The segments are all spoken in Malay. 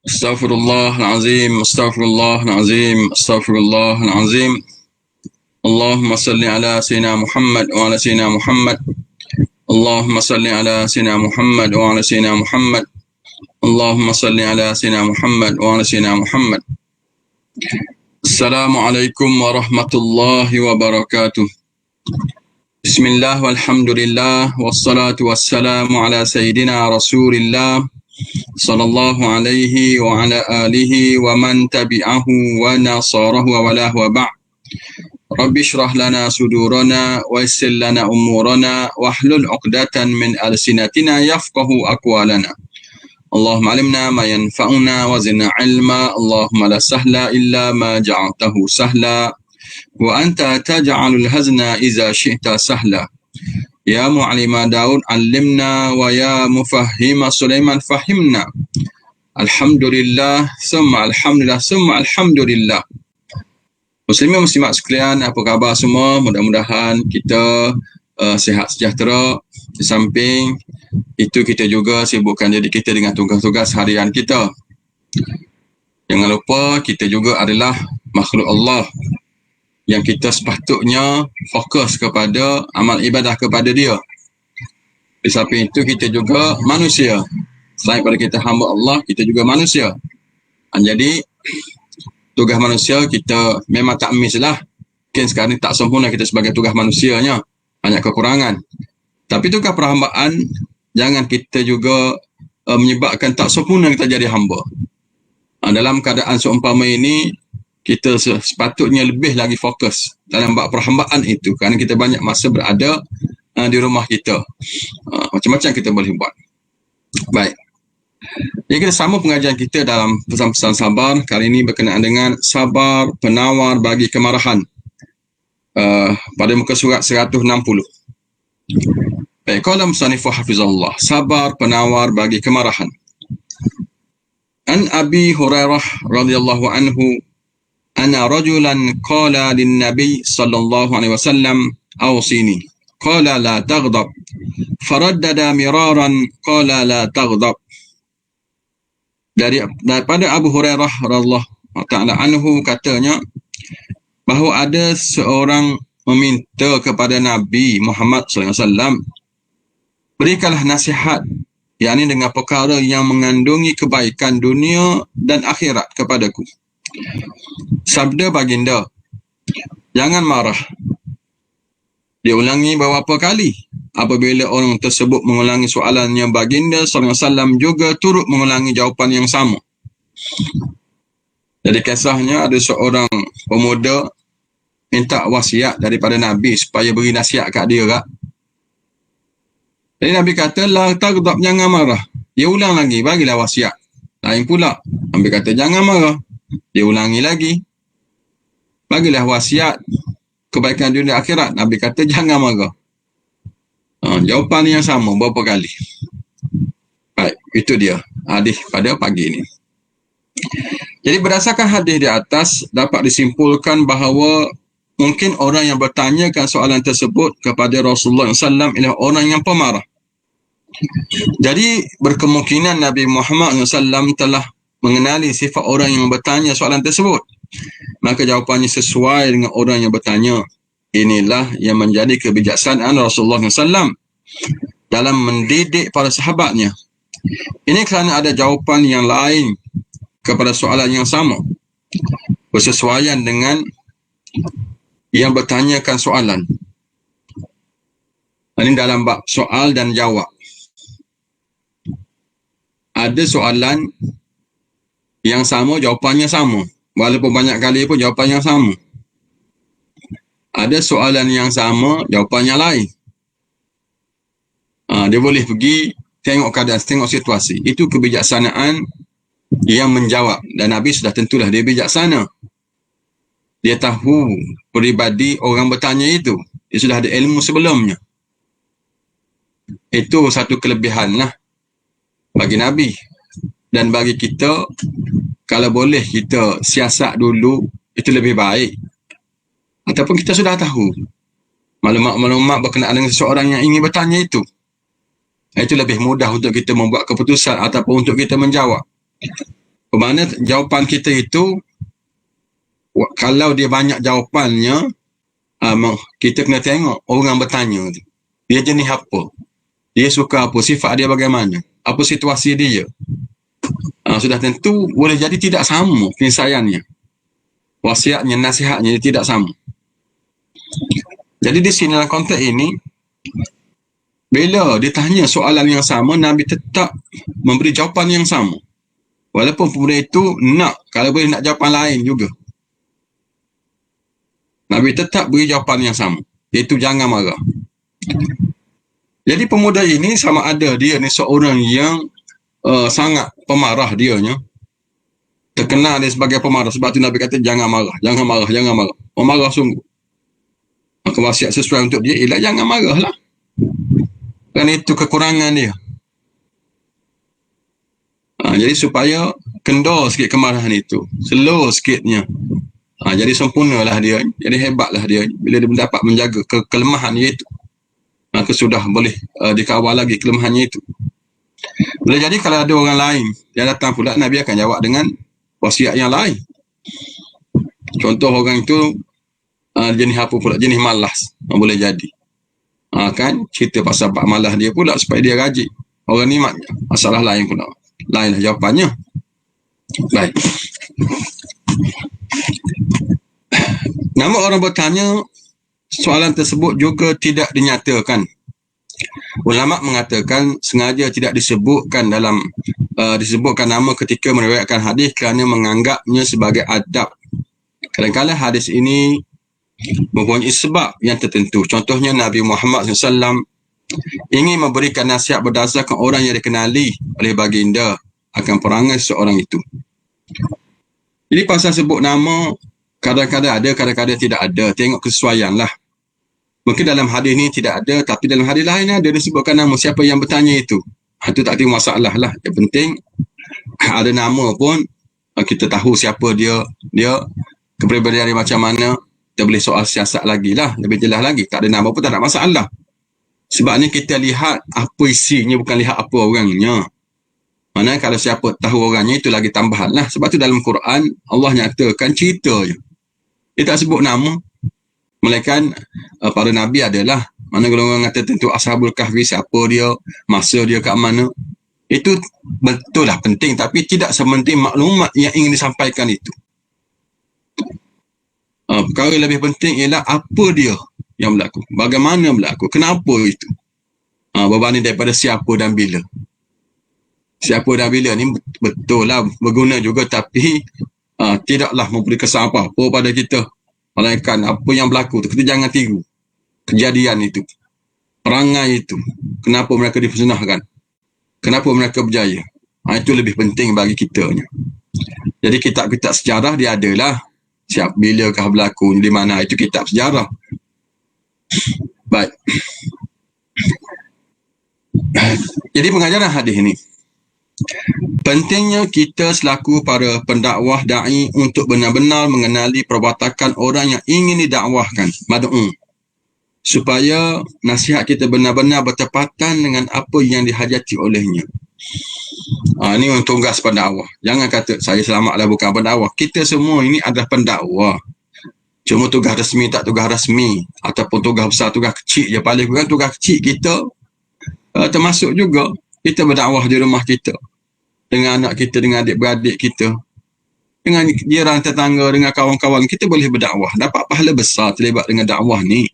استغفر الله العظيم استغفر الله العظيم استغفر الله العظيم. اللهم صل على سيدنا محمد وعلى سيدنا محمد. اللهم صل على سيدنا محمد وعلى سيدنا محمد. اللهم صل على سيدنا محمد وعلى سيدنا محمد. السلام عليكم ورحمة الله وبركاته. بسم الله والحمد لله والصلاة والسلام على سيدنا رسول الله صلى الله عليه وعلى آله ومن تبعه ونصاره وولاه وبعد. رب اشرح لنا صدورنا ويسر لنا أمورنا واحلل عقدة من ألسنتنا يفقه أقوالنا. اللهم علمنا ما ينفعنا وزدنا علما. اللهم لا سهل إلا ما جعلته سهلا وأنت تجعل الحزن إذا شئت سهلا. يا معلم داود علمنا ويا مفهم سليمان فهمنا. Alhamdulillah, summa alhamdulillah, summa alhamdulillah. Muslimin muslimat sekalian, apa khabar semua? Mudah-mudahan kita sihat sejahtera. Di samping itu kita juga sibukkan diri kita dengan tugas-tugas harian kita. Jangan lupa kita juga adalah makhluk Allah yang kita sepatutnya fokus kepada amal ibadah kepada dia. Di samping itu kita juga manusia. Selain pada kita hamba Allah, kita juga manusia. Jadi tugas manusia kita memang tak miss lah. Mungkin sekarang ni tak sempurna kita sebagai tugas manusianya, banyak kekurangan. Tapi tugas perhambaan jangan kita juga menyebabkan tak sempurna kita jadi hamba. Dalam keadaan seumpama ini, kita sepatutnya lebih lagi fokus dalam bab perhambaan itu, kerana kita banyak masa berada di rumah kita. Macam-macam kita boleh buat. Baik. Jadi kita sama pengajian kita dalam pesan-pesan sabar. Kali ini berkenaan dengan sabar penawar bagi kemarahan. Pada muka surat 160. Baik, qala musannif hafizahullah, sabar penawar bagi kemarahan. An Abi Hurairah radhiyallahu anhu أنا رجلا قال للنبي صلى الله عليه وسلم أوصيني قال لا تغضب فردد مرارا قال لا تغضب. Daripada Abu Hurairah radhiyallahu ta'ala anhu katanya bahawa ada seorang meminta kepada Nabi Muhammad sallallahu alaihi wasallam, berikanlah nasihat, yakni dengan perkara yang mengandungi kebaikan dunia dan akhirat kepadaku. Sabda baginda, jangan marah. Dia ulangi beberapa kali. Apabila orang tersebut mengulangi soalannya, baginda sallallahu alaihi wasallam juga turut mengulangi jawapan yang sama. Jadi kisahnya ada seorang pemuda minta wasiat daripada Nabi supaya beri nasihat kat dia kak. Jadi Nabi kata, la taghdab, jangan marah. Dia ulang lagi, bagilah wasiat. Lain pula. Nabi kata, jangan marah. Dia ulangi lagi, bagilah wasiat kebaikan dunia akhirat. Nabi kata jangan marah. Jawapan yang sama berapa kali. Baik, itu dia hadis pada pagi ini. Jadi berdasarkan hadis di atas dapat disimpulkan bahawa mungkin orang yang bertanyakan soalan tersebut kepada Rasulullah SAW ialah orang yang pemarah. Jadi berkemungkinan Nabi Muhammad SAW telah mengenali sifat orang yang bertanya soalan tersebut. Maka jawapannya sesuai dengan orang yang bertanya. Inilah yang menjadi kebijaksanaan Rasulullah SAW dalam mendidik para sahabatnya. Ini kerana ada jawapan yang lain kepada soalan yang sama, bersesuaian dengan yang bertanyakan soalan. Ini dalam bab soal dan jawab. Ada soalan yang sama, jawapannya sama. Walaupun banyak kali pun jawapannya sama. Ada soalan yang sama, jawapannya lain. Dia boleh pergi tengok keadaan, tengok situasi. Itu kebijaksanaan yang menjawab. Dan Nabi sudah tentulah dia bijaksana. Dia tahu peribadi orang bertanya itu. Dia sudah ada ilmu sebelumnya. Itu satu kelebihan lah bagi Nabi. Dan bagi kita, kalau boleh kita siasat dulu, itu lebih baik. Ataupun kita sudah tahu maklumat-maklumat berkenaan dengan seseorang yang ingin bertanya itu. Itu lebih mudah untuk kita membuat keputusan ataupun untuk kita menjawab. Bermakna jawapan kita itu, kalau dia banyak jawapannya, kita kena tengok orang bertanya tu. Dia jenis apa? Dia suka apa? Sifat dia bagaimana? Apa situasi dia? Sudah tentu boleh jadi tidak sama penyelesaiannya. Wasiatnya, nasihatnya tidak sama. Jadi di sini dalam konteks ini, bila ditanya soalan yang sama, Nabi tetap memberi jawapan yang sama. Walaupun pemuda itu kalau boleh nak jawapan lain juga. Nabi tetap beri jawapan yang sama, iaitu jangan marah. Jadi pemuda ini sama ada dia ni seorang yang sangat pemarah dianya. Terkenal dia sebagai pemarah. Sebab tu Nabi kata jangan marah, jangan marah, jangan marah. Pemarah sungguh. Maka wasiat sesuai untuk dia ialah jangan marah lah. Kerana itu kekurangan dia. Jadi supaya kendor sikit kemarahan itu. Slow sikitnya. Jadi sempurnalah dia. Jadi hebatlah dia. Bila dia dapat menjaga kelemahan dia itu. Maka sudah boleh dikawal lagi kelemahannya itu. Boleh jadi kalau ada orang lain yang datang pula, Nabi akan jawab dengan wasiat yang lain. Contoh orang itu jenis apa pula? Jenis malas. Boleh jadi. Kan cerita pasal bab malas dia pula supaya dia rajin. Orang ni masalah lain pula. Lainlah jawapannya. Baik. Namun orang bertanya, soalan tersebut juga tidak dinyatakan. Ulama mengatakan sengaja tidak disebutkan disebutkan nama ketika meriwayatkan hadis kerana menganggapnya sebagai adab. Kadang-kadang hadis ini mempunyai sebab yang tertentu. Contohnya Nabi Muhammad SAW ingin memberikan nasihat berdasarkan orang yang dikenali oleh baginda akan perangai seorang itu. Jadi pasal sebut nama, kadang-kadang ada, kadang-kadang tidak ada. Tengok kesesuaian lah. Mungkin dalam hadis ni tidak ada, tapi dalam hadis lain ada disebutkan nama siapa yang bertanya itu. Itu tak ada masalah lah. Yang penting ada nama pun kita tahu siapa dia kepribadian dia macam mana. Kita boleh soal siasat lagi lah, lebih jelas lagi. Tak ada nama pun tak ada masalah. Sebab ni kita lihat apa isinya, bukan lihat apa orangnya. Mana kalau siapa tahu orangnya, itu lagi tambahan lah. Sebab tu dalam Quran Allah nyatakan cerita je. Dia tak sebut nama. Melainkan para Nabi adalah, mana golongan kata tentu Ashabul Kahfi, siapa dia, masa dia kat mana. Itu betul lah penting, tapi tidak sementing maklumat yang ingin disampaikan itu. Perkara lebih penting ialah apa dia yang berlaku, bagaimana berlaku, kenapa itu. Berbanding daripada siapa dan bila. Siapa dan bila ni betul lah berguna juga, tapi tidaklah memberi kesan apa-apa pada kita. Melainkan apa yang berlaku tu, kita jangan tiru kejadian itu, perangai itu, kenapa mereka dipersenahkan, kenapa mereka berjaya. Itu lebih penting bagi kita. Jadi kitab-kitab sejarah dia adalah bilakah berlaku, di mana, itu kitab sejarah. Baik. Jadi pengajaran hadis ini, pentingnya kita selaku para pendakwah da'i untuk benar-benar mengenali perwatakan orang yang ingin didakwahkan, mad'u, supaya nasihat kita benar-benar bertepatan dengan apa yang dihajati olehnya. Ini untuk tugas pendakwah. Jangan kata saya selamatlah bukan pendakwah. Kita semua ini adalah pendakwah. Cuma tugas resmi tak tugas resmi, ataupun tugas besar tugas kecil je. Paling kurang tugas kecil kita termasuk juga kita berdakwah di rumah kita, dengan anak kita, dengan adik-beradik kita, dengan jiran tetangga, dengan kawan-kawan kita boleh berdakwah. Dapat pahala besar terlibat dengan dakwah ni.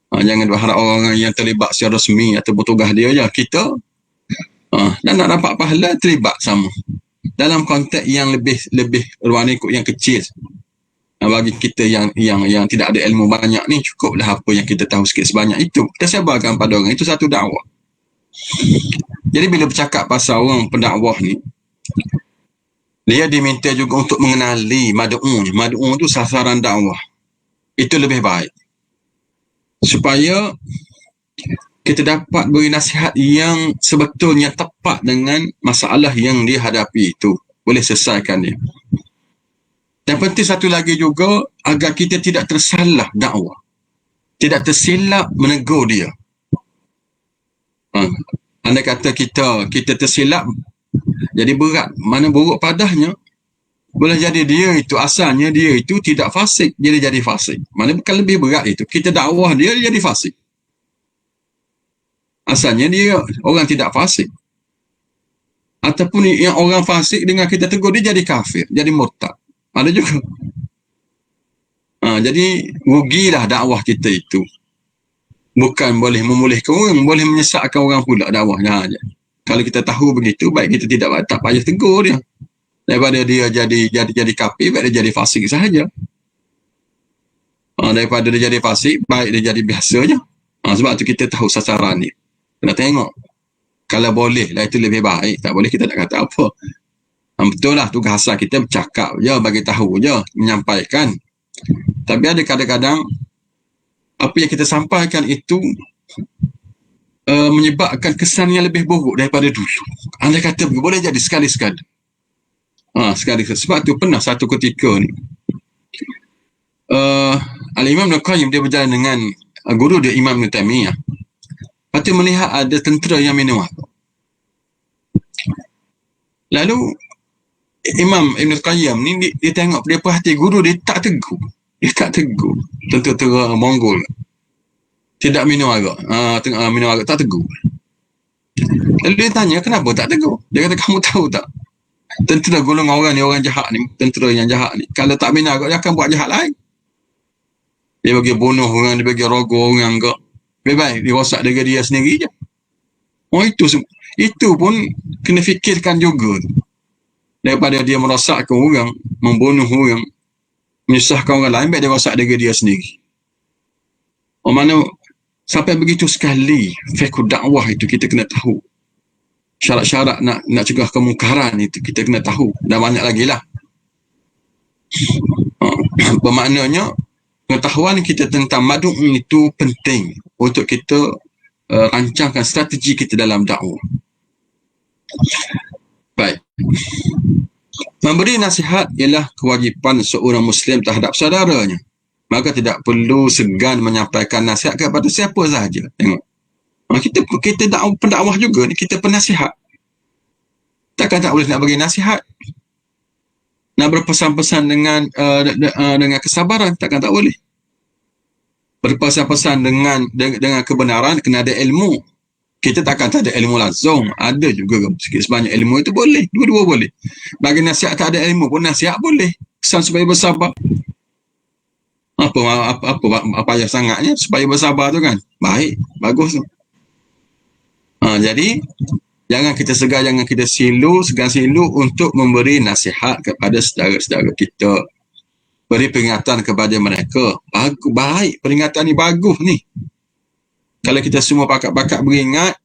Jangan berharap orang yang terlibat secara resmi atau bertugas dia je. Kita dan nak dapat pahala terlibat sama dalam konteks yang lebih ruang lingkup yang kecil. Bagi kita yang tidak ada ilmu banyak ni, cukuplah apa yang kita tahu sikit sebanyak itu kita sebarkan pada orang. Itu satu dakwah. Jadi bila bercakap pasal orang pendakwah ni, dia diminta juga untuk mengenali mad'u. Mad'u tu sasaran dakwah. Itu lebih baik, supaya kita dapat beri nasihat yang sebetulnya tepat dengan masalah yang dihadapi itu. Boleh selesaikan dia. Dan penting satu lagi juga, agar kita tidak tersalah dakwah, tidak tersilap menegur dia. Andai kata kita tersilap Jadi berat. Mana buruk padahnya, boleh jadi dia itu, asalnya dia itu tidak fasik, jadi fasik. Mana bukan lebih berat itu. Kita dakwah dia jadi fasik. Asalnya dia orang tidak fasik. Ataupun yang orang fasik dengan kita tegur dia jadi kafir, jadi murtad. Ada juga. Jadi rugilah dakwah kita itu. Bukan boleh memulihkan orang, boleh menyesatkan orang pula dakwahnya. Kalau kita tahu begitu, baik kita tak payah tegur dia. Daripada dia jadi kafir, baik dia jadi fasik sahaja. Daripada dia jadi fasik, baik dia jadi biasa je. Sebab tu kita tahu sasaran ni. Kena tengok. Kalau boleh lah itu lebih baik. Tak boleh kita tak kata apa. Betul lah tugas asal kita bercakap je, bagi tahu je, menyampaikan. Tapi ada kadang-kadang apa yang kita sampaikan itu menyebabkan kesan yang lebih buruk daripada dulu. Anda kata boleh jadi sekali-sekala. Sekali. Sebab tu pernah satu ketika ni Al-Imam Ibn Qayyim dia berjalan dengan guru dia Imam Ibn Taymiyah. Lepas tu melihat ada tentera yang minum arak. Lalu Imam Ibn Qayyim ni dia tengok, dia perhati guru dia tak tegur. Dia tak tegur. Tentera Mongol tidak minum arak. Minum arak tak tegur. Lalu dia tanya, kenapa tak tegur? Dia kata, kamu tahu tak? Tentera golongan orang ni, orang jahat ni, tentera yang jahat ni, kalau tak minum arak, dia akan buat jahat lain. Dia bagi bunuh orang, dia bagi rogol orang ke. Lebih baik dia rosak dengan dia sendiri je. Itu pun kena fikirkan juga. Daripada dia merosakkan orang, membunuh orang, menyusahkan orang lain, baik dia rosak dengan dia sendiri. Mana sampai begitu sekali fiqh dakwah itu kita kena tahu. Syarat-syarat nak cegah kemungkaran itu kita kena tahu. Dan banyak lagi lah. Bermaknanya pengetahuan kita tentang madu' itu penting untuk kita rancangkan strategi kita dalam dakwah. Baik. Memberi nasihat ialah kewajipan seorang Muslim terhadap saudaranya. Maka tidak perlu segan menyampaikan nasihat kepada siapa sahaja. Tengok. Kita pendakwah juga ni, kita penasihat. Takkan tak boleh nak bagi nasihat. Nak berpesan-pesan dengan kesabaran, takkan tak boleh. Berpesan-pesan dengan kebenaran, kena ada ilmu. Kita takkan tak ada ilmu lazim. Ada juga sikit sebanyak ilmu itu boleh. Dua-dua boleh. Bagi nasihat tak ada ilmu pun nasihat boleh. Pesan supaya bersabar. Apa payah sangatnya supaya bersabar tu kan. Baik, bagus tu. Jadi jangan kita segan, jangan kita segan silu untuk memberi nasihat kepada saudara-saudara kita. Beri peringatan kepada mereka. Baik, peringatan ni bagus ni. Kalau kita semua pakat-pakat beringat,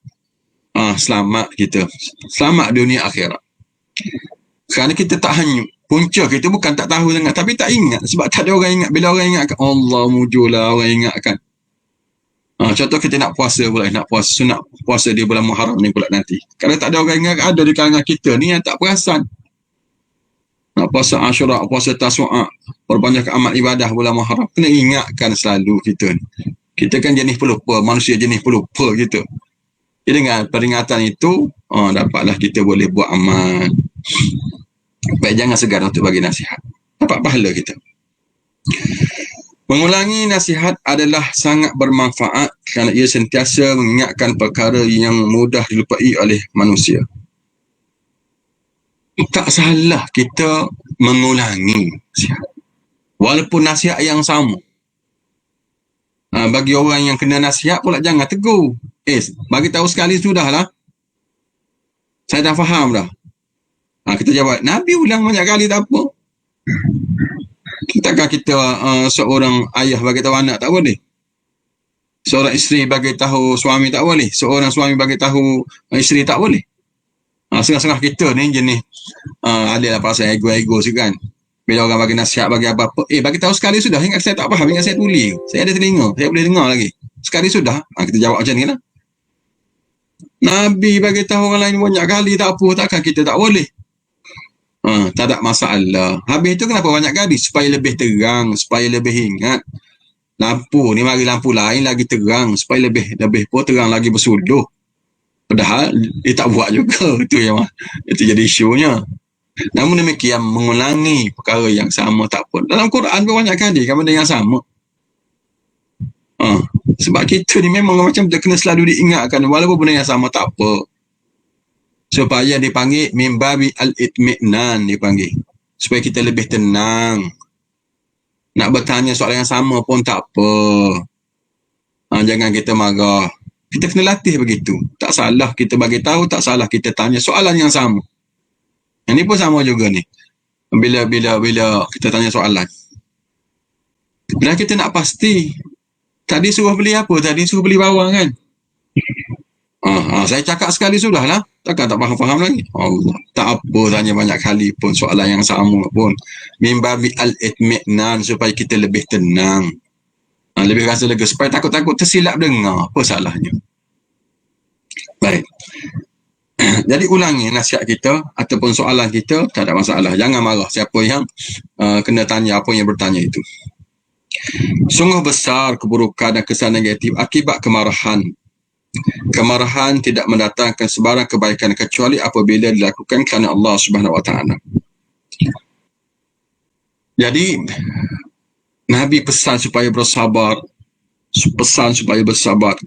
selamat kita. Selamat dunia akhirat. Kerana kita tak hanyut. Punca kita bukan tak tahu sangat, tapi tak ingat. Sebab tak ada orang ingat. Bila orang ingatkan, Allah mujurlah orang ingatkan. Contoh kita nak puasa pula, nak puasa di bulan Muharram ni pula nanti. Kalau tak ada orang ingat, ada di kalangan kita ni yang tak perasan. Nak puasa Ashura, puasa Tasu'a, perbanyak amal ibadah bulan Muharram. Kena ingatkan selalu kita ni. Kita kan jenis pelupa, manusia jenis pelupa gitu. Jadi dengan peringatan itu, dapatlah kita boleh buat amal. Baik, jangan segan untuk bagi nasihat. Dapat pahala kita. Mengulangi nasihat adalah sangat bermanfaat kerana ia sentiasa mengingatkan perkara yang mudah dilupai oleh manusia. Tak salah kita mengulangi nasihat. Walaupun nasihat yang sama. Bagi orang yang kena nasihat pula jangan tegur. Bagi tahu sekali sudahlah. Saya dah faham dah. Kita jawab, Nabi ulang banyak kali tak apa. Takkan kita seorang ayah bagi tahu anak tak boleh. Seorang isteri bagi tahu suami tak boleh. Seorang suami bagi tahu isteri tak boleh. Setengah-setengah kita ni jenis adalah perasaan ego-ego kan. Bila orang bagi nasihat, bagi apa-apa, bagi tahu sekali sudah. Ingat saya tak faham, ingat saya tuli. Saya ada telinga, saya boleh dengar lagi. Sekali sudah, kita jawab macam ni lah. Nabi bagi tahu orang lain banyak kali tak apa, takkan kita tak boleh. Tak ada masalah. Habis itu kenapa banyak kali? Supaya lebih terang, supaya lebih ingat. Lampu ni mari lampu lain lagi terang, supaya lebih pun terang lagi bersuluh. Padahal dia tak buat juga. Itu jadi isunya. Namun demikian, mengulangi perkara yang sama tak apa. Dalam Quran banyak kali kan benda yang sama. Sebab kita ni memang macam tu, kena selalu diingatkan walaupun benda yang sama tak apa. Supaya dipanggil mimbabi al-itmi'nan, dipanggil. Supaya kita lebih tenang. Nak bertanya soalan yang sama pun tak apa. Jangan kita marah. Kita kena latih begitu. Tak salah kita bagi tahu, tak salah kita tanya soalan yang sama. Yang ni pun sama juga ni. Bila kita tanya soalan. Dan kita nak pasti. Tadi suruh beli apa? Tadi suruh beli bawang kan? Saya cakap sekali sudah lah. Takkan tak faham lagi. Allah. Tak apa tanya banyak kali pun soalan yang sama pun. Mimbabi al-itmi'nan supaya kita lebih tenang. Lebih rasa lega. Supaya takut-takut tersilap dengar. Apa salahnya? Baik. Jadi ulangi nasihat kita ataupun soalan kita, tak ada masalah. Jangan marah siapa yang kena tanya apa yang bertanya itu. Sungguh besar keburukan dan kesan negatif akibat kemarahan. Kemarahan tidak mendatangkan sebarang kebaikan kecuali apabila dilakukan kerana Allah Subhanahu Wa Taala. Jadi Nabi pesan supaya bersabar,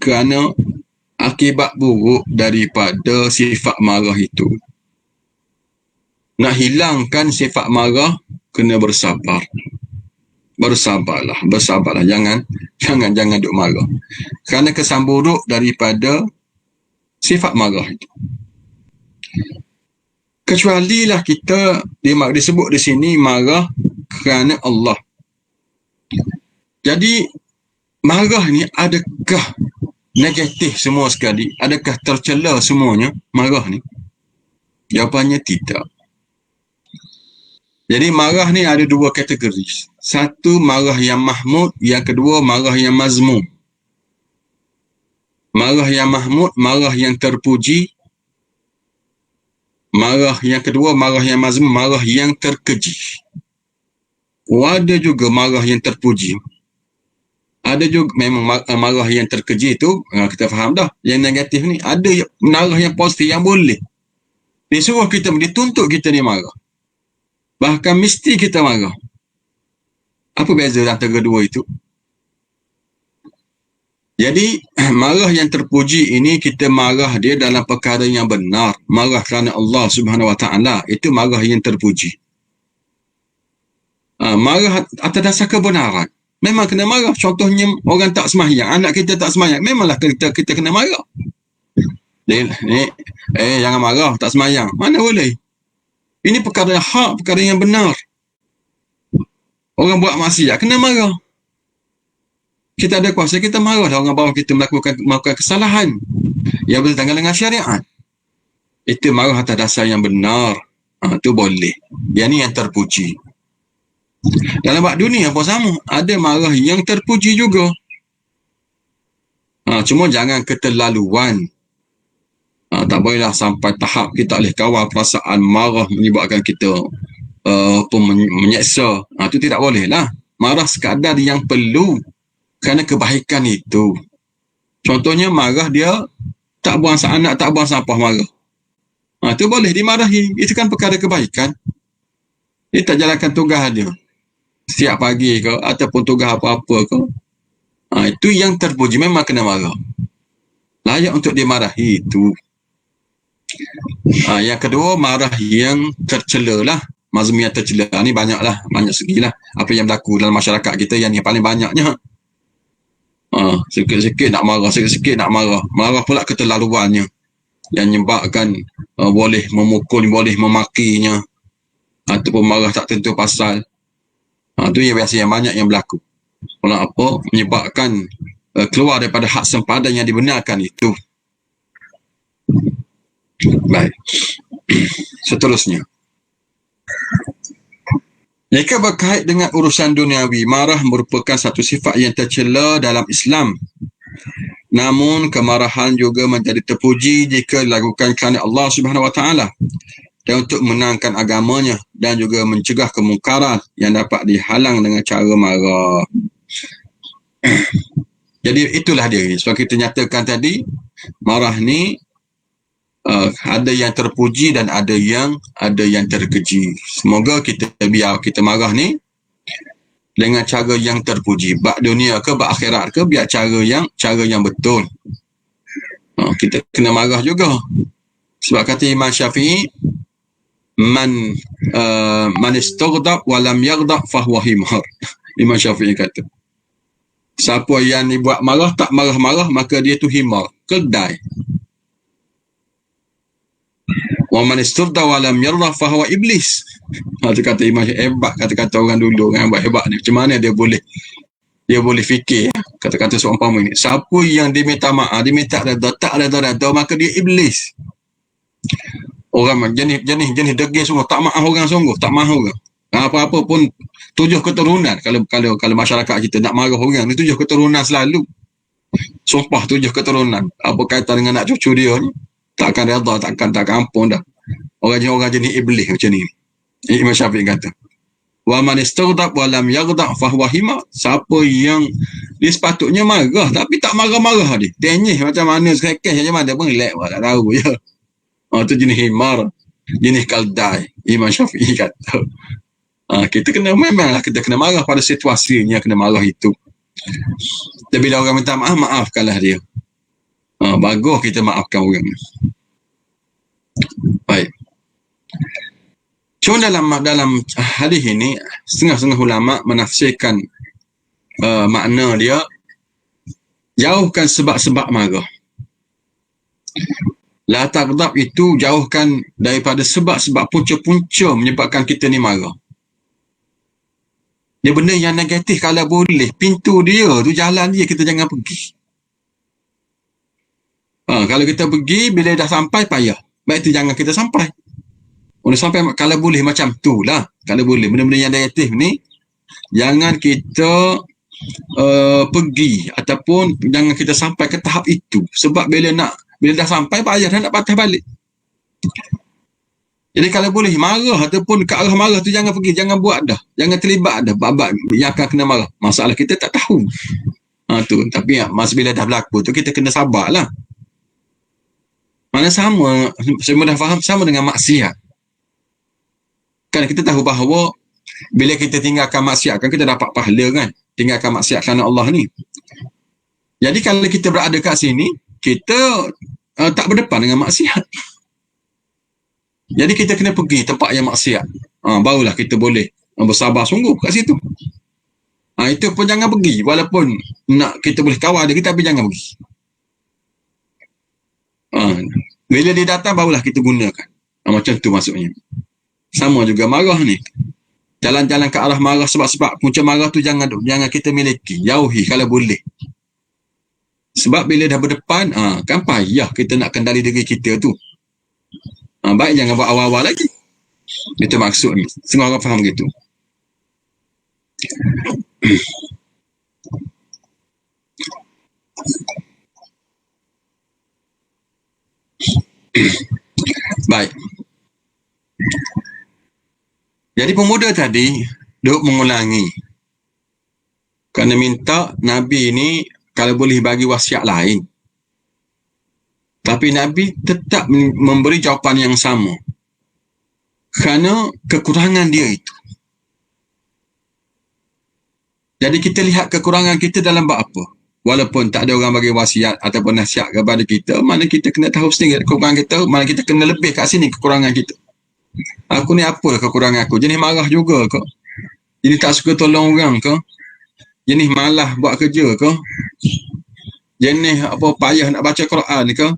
kerana akibat buruk daripada sifat marah itu. Nak hilangkan sifat marah, kena bersabar. Bersabarlah. Jangan duk marah. Kerana kesan buruk daripada sifat marah itu. Kecualilah kita disebut di sini marah kerana Allah. Jadi marah ni adakah negatif semua sekali? Adakah tercela semuanya marah ni? Jawapannya tidak. Jadi marah ni ada dua kategori. Satu, marah yang mahmud. Yang kedua, marah yang mazmum. Marah yang mahmud, marah yang terpuji. Marah yang kedua, marah yang mazmum, marah yang terkeji. Ada juga marah yang terpuji. Ada juga memang marah yang terkeji itu, kita faham dah. Yang negatif ni, ada marah yang positif yang boleh. Disuruh kita, dituntut kita ni marah. Bahkan mesti kita marah. Apa beza antara dua itu? Jadi, marah yang terpuji ini, kita marah dia dalam perkara yang benar. Marah kerana Allah Subhanahu Wa Taala, itu marah yang terpuji. Marah atas dasar kebenaran. Memang kena marah. Contohnya, orang tak sembahyang. Anak kita tak sembahyang. Memanglah kita kena marah. Jangan marah, tak sembahyang. Mana boleh? Ini perkara yang hak, perkara yang benar. Orang buat maksiat, kena marah. Kita ada kuasa, kita marah dah orang bawah kita melakukan kesalahan yang bertentangan dengan syariat. Itu marah atas dasar yang benar. Itu boleh. Yang ni yang terpuji. Dalam bab dunia pun sama. Ada marah yang terpuji juga. Cuma jangan keterlaluan. Tak bolehlah sampai tahap kita boleh kawal perasaan marah menyebabkan kita menyeksa. Itu tidak boleh lah. Marah sekadar yang perlu kerana kebaikan itu. Contohnya marah dia tak buang anak, tak buang sampah, marah. Itu boleh dimarahi. Itu kan perkara kebaikan. Dia tak jalankan tugas dia setiap pagi ke ataupun tugas apa-apa ke. Itu yang terpuji, memang kena marah. Layak untuk dimarahi itu. Yang kedua, marah yang tercela lah. Mazmum yang tercela ni banyak segilah. Apa yang berlaku dalam masyarakat kita yang paling banyaknya. Sikit-sikit nak marah, sikit-sikit nak marah. Marah pula keterlaluannya. Yang menyebabkan boleh memukul, boleh memakinya. Ataupun marah tak tentu pasal. Itu yang biasa yang banyak yang berlaku. Pula apa? Menyebabkan keluar daripada hak sempadan yang dibenarkan itu. Baik. Seterusnya. Jika berkait dengan urusan duniawi, marah merupakan satu sifat yang tercela dalam Islam. Namun, kemarahan juga menjadi terpuji jika dilakukan kerana Allah Subhanahu Wa Taala dan untuk menangkan agamanya dan juga mencegah kemungkaran yang dapat dihalang dengan cara marah. Jadi itulah dia. Sebab kita nyatakan tadi, marah ni ada yang terpuji dan ada yang terkeji. Semoga kita biar kita marah ni dengan cara yang terpuji. Bak dunia ke bak akhirat ke, biar cara yang betul. Kita kena marah juga. Sebab kata Imam Syafi'i, man istaghdab wa lam yaghdab fahuwa himar. Imam Syafi'i kata, siapa yang dibuat marah tak marah-marah, maka dia tu himar, keldai. Wa man istarda wa lam yarda fahuwa iblis. Itu kata Imam Syafi'i. Hebat kata-kata orang dulu, orang hebat ni. Macam mana dia boleh fikir kata-kata seumpama ini. Siapa yang diminta maaf, diminta redha, tak redha, maka dia iblis. Orang jenis degil sungguh, tak maaf orang sungguh, tak maaf orang. Apa-apa pun 7 keturunan. Kalau masyarakat kita nak marah orang ni, 7 keturunan selalu. Sumpah 7 keturunan. Apa kaitan dengan nak cucu dia ni? Takkan redha, takkan ampun dah. Orang jenis iblis macam ni. Imam Syafi'i kata, wa man istaghdab wa lam yaghdab fahuwa himar. Siapa yang dia sepatutnya marah tapi tak marah-marah dia. Denyeh macam mana, sekekeh macam mana pun relax, tak tahu je. Itu jenis himar, jenis kaldai. Imam Syafi'i kata. Kita memanglah kita kena marah pada situasinya, kena marah itu. Tapi bila orang minta maaf, maafkanlah dia. Bagus kita maafkan orang. Baik. Cuma dalam hadis ini, setengah-setengah ulama menafsirkan makna dia, jauhkan sebab-sebab marah. La taghdab itu jauhkan daripada sebab-sebab punca-punca menyebabkan kita ni marah. Dia benda yang negatif, kalau boleh pintu dia tu, jalan dia, kita jangan pergi. Kalau kita pergi, bila dah sampai payah. Baik tu jangan kita sampai. Boleh sampai, kalau boleh macam tu lah. Kalau boleh, benda-benda yang negatif ni jangan kita pergi, ataupun jangan kita sampai ke tahap itu. Sebab bila dah sampai payah dah nak patah balik. Jadi kalau boleh marah ataupun ke arah marah tu jangan pergi, jangan buat dah, jangan terlibat dah bab yang akan kena marah. Masalah kita tak tahu. Tu. Tapi masa bila dah berlaku tu kita kena sabarlah. Mana sama, saya mudah faham, sama dengan maksiat. Kan kita tahu bahawa bila kita tinggalkan maksiat kan kita dapat pahala kan, tinggalkan maksiat kerana Allah ni. Jadi kalau kita berada kat sini, kita tak berdepan dengan maksiat. Jadi kita kena pergi tempat yang maksiat. Barulah kita boleh bersabar sungguh kat situ. Itu pun jangan pergi. Walaupun nak kita boleh kawal dia, tapi jangan pergi. Bila dia datang, barulah kita gunakan. Macam tu maksudnya. Sama juga marah ni. Jalan-jalan ke arah marah, sebab-sebab punca marah tu jangan kita miliki. Jauhi kalau boleh. Sebab bila dah berdepan, kan payah kita nak kendali diri kita tu. Baik jangan buat awal-awal lagi. Itu maksud ni. Semua orang faham gitu. Baik. Jadi pemuda tadi duk mengulangi. Kerana minta Nabi ni kalau boleh bagi wasiat lain. Tapi Nabi tetap memberi jawapan yang sama. Kerana kekurangan dia itu. Jadi kita lihat kekurangan kita dalam bab apa. Walaupun tak ada orang bagi wasiat ataupun nasihat kepada kita, mana kita kena tahu sendiri kekurangan kita, mana kita kena lebih kat sini kekurangan kita. Aku ni apa kekurangan aku? Jenis marah juga ke? Jenis tak suka tolong orang ke? Jenis malas buat kerja ke? Jenis payah nak baca Quran ke?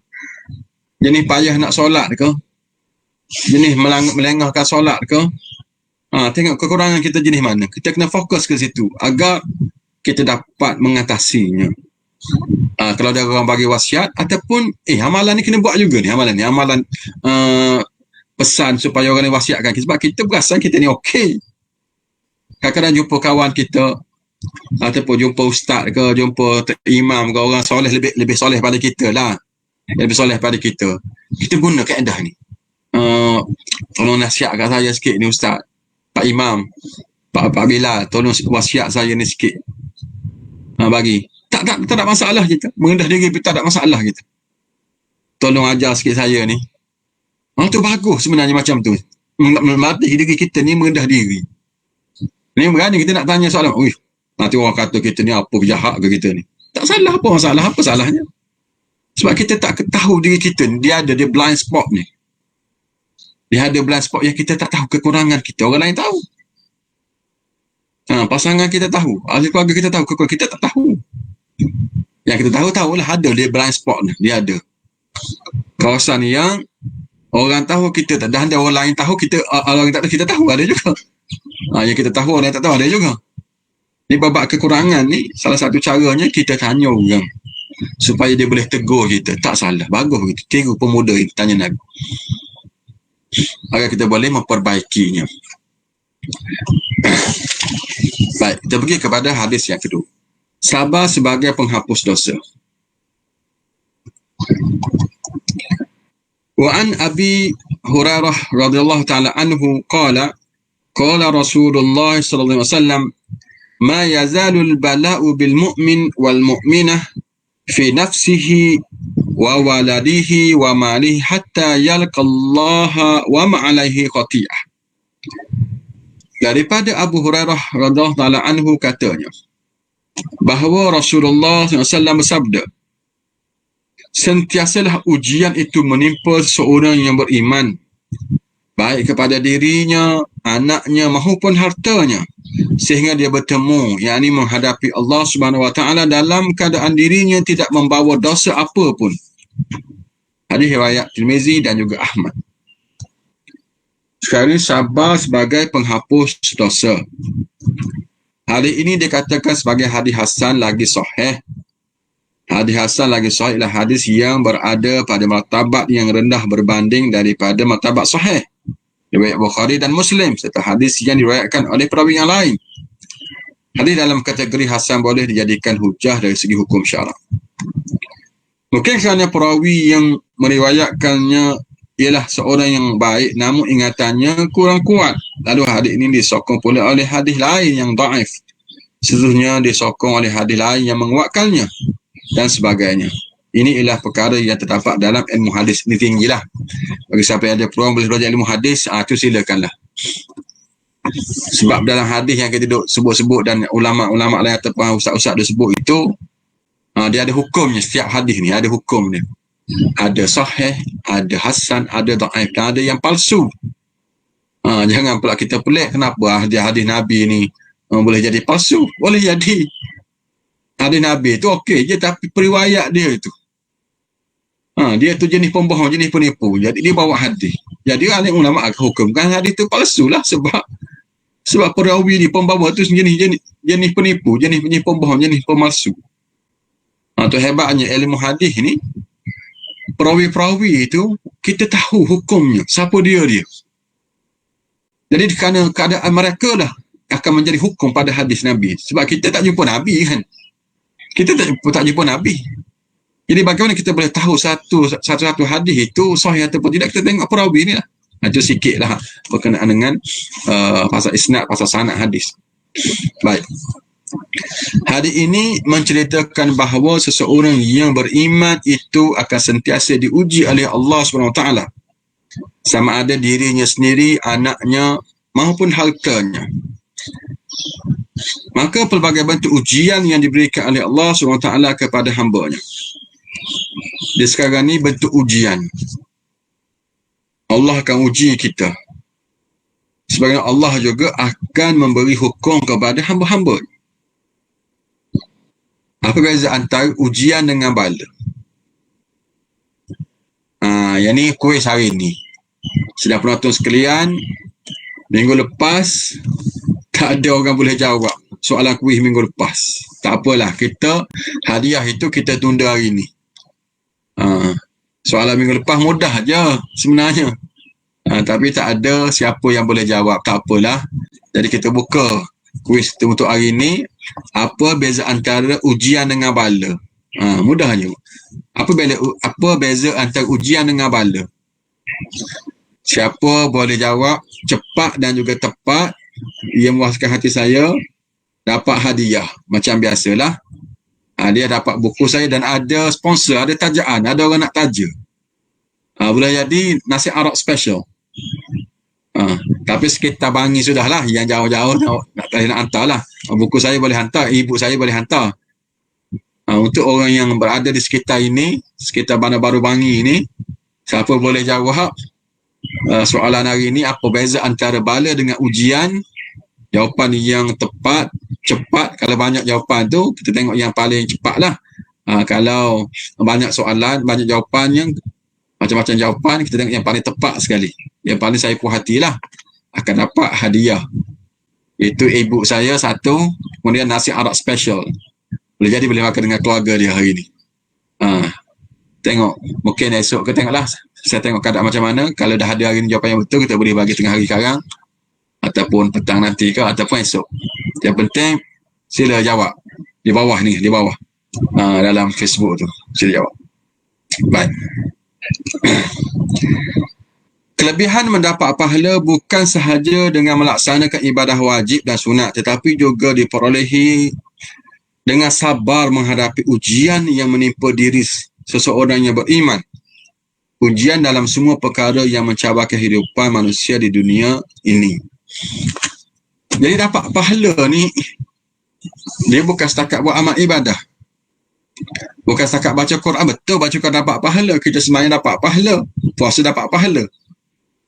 Jenis payah nak solat ke? Jenis melengahkan solat ke? Tengok kekurangan kita jenis mana. Kita kena fokus ke situ agar kita dapat mengatasinya. Kalau ada orang bagi wasiat ataupun amalan ni kena buat juga ni. Amalan pesan supaya orang ni wasiatkan kita. Sebab kita perasan kita ni okey. Kadang-kadang jumpa kawan kita ataupun jumpa ustaz ke, jumpa imam ke, orang soleh lebih soleh pada kita lah. Lebih soleh pada kita. Kita guna kaedah ni. Tolong nasihat kat saya sikit ni ustaz. Pak Imam, Pak Bilal, tolong wasiat saya ni sikit. Bagi. Tak ada masalah kita. Mengendah diri tak ada masalah kita. Tolong ajar sikit saya ni. Tu bagus sebenarnya macam tu. Melatih diri kita ni merendah diri. Ni berani kita nak tanya soalan, nanti orang kata kita ni apa jahat ke kita ni. Tak salah, apa masalah, apa salahnya? Sebab kita tak tahu diri kita ni, dia blind spot ni. Dia ada blind spot yang kita tak tahu, kekurangan kita, orang lain tahu. Pasangan kita tahu, ahli keluarga kita tahu, kekurangan kita tak tahu. Yang kita tahulah ada dia blind spot ni, dia ada. Kawasan yang orang tahu kita tak, dan ada orang lain tahu kita, orang tak tahu kita tahu, ada juga. Yang kita tahu orang tak tahu ada juga. Ni babak kekurangan ni, salah satu caranya kita tanya orang supaya dia boleh tegur kita. Tak salah, bagus kita tiru pemuda ini, tanya Nabi, agar kita boleh memperbaikinya. Baik, kita pergi kepada hadis yang kedua. Sabar sebagai penghapus dosa. Wa an Abi Hurairah radhiyallahu ta'ala anhu qala Rasulullah sallallahu alaihi wasallam ma yazalul bala'u bil mu'min wal mu'minah fi nafsihi wa waladihi wa malihi hatta yalqallaha wa ma'alaihi khati'ah. Daripada Abu Hurairah radhiyallahu ta'ala anhu katanya bahawa Rasulullah SAW bersabda, sentiasalah ujian itu menimpa seseorang yang beriman, baik kepada dirinya, anaknya maupun hartanya, sehingga dia bertemu, yakni menghadapi Allah Subhanahu Wa Taala dalam keadaan dirinya tidak membawa dosa apa pun. Hadis riwayat Tirmizi dan juga Ahmad. Sekali sabar sebagai penghapus dosa. Hadis ini dikatakan sebagai hadis hasan lagi sahih. Hadis hasan lagi sahih ialah hadis yang berada pada martabat yang rendah berbanding daripada martabat sahih. Riwayat Bukhari dan Muslim, serta hadis yang diriwayatkan oleh perawi yang lain. Hadis dalam kategori hasan boleh dijadikan hujah dari segi hukum syarak. Mungkin kerana perawi yang meriwayatkannya ialah seorang yang baik, namun ingatannya kurang kuat. Lalu hadis ini disokong pula oleh hadis lain yang daif. Seterusnya disokong oleh hadis lain yang menguatkannya dan sebagainya. Ini ialah perkara yang terdapat dalam ilmu hadis. Ini tinggilah. Bagi siapa yang ada peluang boleh belajar ilmu hadis, itu silakanlah. Sebab dalam hadis yang kita duk sebut-sebut dan ulama-ulama lain ataupun ustaz-ustaz dia sebut itu, dia ada hukumnya. Setiap hadis ni ada hukum dia. Ada sahih, ada hasan, ada dhaif, dan ada yang palsu. Jangan pula kita pelik kenapa hadis Nabi ni boleh jadi palsu. Boleh jadi hadis Nabi tu okey je, tapi periwayat dia tu dia tu jenis pembohong, jenis penipu. Jadi dia bawa hadis. Jadi ahli ulama akan hukumkan hadis tu palsu lah, sebab perawi ni, pembawa tu jenis penipu, jenis pembohong, jenis pemalsu. Tu hebatnya ilmu hadis ni. Perawi-perawi itu kita tahu hukumnya, siapa dia. Jadi kerana keadaan mereka lah akan menjadi hukum pada hadis Nabi. Sebab kita tak jumpa Nabi kan. Kita tak jumpa Nabi. Jadi bagaimana kita boleh tahu satu hadis itu sahih ataupun tidak? Kita tengok perawi ni lah. Itu sikit lah berkenaan dengan pasal isnad, pasal sanad hadis. Baik. Hadis ini menceritakan bahawa seseorang yang beriman itu akan sentiasa diuji oleh Allah SWT. Sama ada dirinya sendiri, anaknya maupun hartanya. Maka pelbagai bentuk ujian yang diberikan oleh Allah SWT kepada hamba-Nya. Di sekarang ni bentuk ujian. Allah akan uji kita. Sebagaimana Allah juga akan memberi hukum kepada hamba-hamba. Apa beza antara ujian dengan bala? Yang ni kuis hari ni. Sedang penonton sekalian, minggu lepas tak ada orang boleh jawab soalan kuis minggu lepas. Tak apalah, kita hadiah itu kita tunda hari ni. Soalan minggu lepas mudah je sebenarnya. Tapi tak ada siapa yang boleh jawab. Tak apalah. Jadi kita buka kuis untuk hari ni. Apa beza antara ujian dengan bala? Mudahnya. Apa beza antara ujian dengan bala? Siapa boleh jawab cepat dan juga tepat, ia memuaskan hati saya, dapat hadiah. Macam biasalah. Dia dapat buku saya dan ada sponsor, ada tajaan, ada orang nak taja. Boleh jadi nasi arak special. Tapi sekitar Bangi sudahlah, yang jauh-jauh nak hantar lah. Buku saya boleh hantar, ibu saya boleh hantar. Untuk orang yang berada di sekitar ini, sekitar Bandar Baru Bangi ini, siapa boleh jawab soalan hari ini, apa beza antara bala dengan ujian? Jawapan yang tepat, cepat. Kalau banyak jawapan tu, kita tengok yang paling cepat lah. Kalau banyak soalan, banyak jawapan, yang macam-macam jawapan, kita tengok yang paling tepat sekali. Yang paling saya puas hatilah akan dapat hadiah. Itu ibu saya satu, kemudian nasi arak special. Boleh jadi boleh makan dengan keluarga dia hari ni. Tengok, mungkin esok ke tengoklah. Saya tengok keadaan macam mana. Kalau dah ada hari ni jawapan yang betul, kita boleh bagi tengah hari sekarang, ataupun petang nanti ke, ataupun esok. Yang penting, sila jawab. Di bawah ni, di bawah. Dalam Facebook tu. Sila jawab. Baik. Kelebihan mendapat pahala bukan sahaja dengan melaksanakan ibadah wajib dan sunat, tetapi juga diperolehi dengan sabar menghadapi ujian yang menimpa diri seseorang yang beriman. Ujian dalam semua perkara yang mencabar kehidupan manusia di dunia ini. Jadi dapat pahala ni, dia bukan setakat buat amal ibadah. Bukan setakat baca Quran. Betul baca Quran dapat pahala, kita sembahyang dapat pahala, puasa dapat pahala.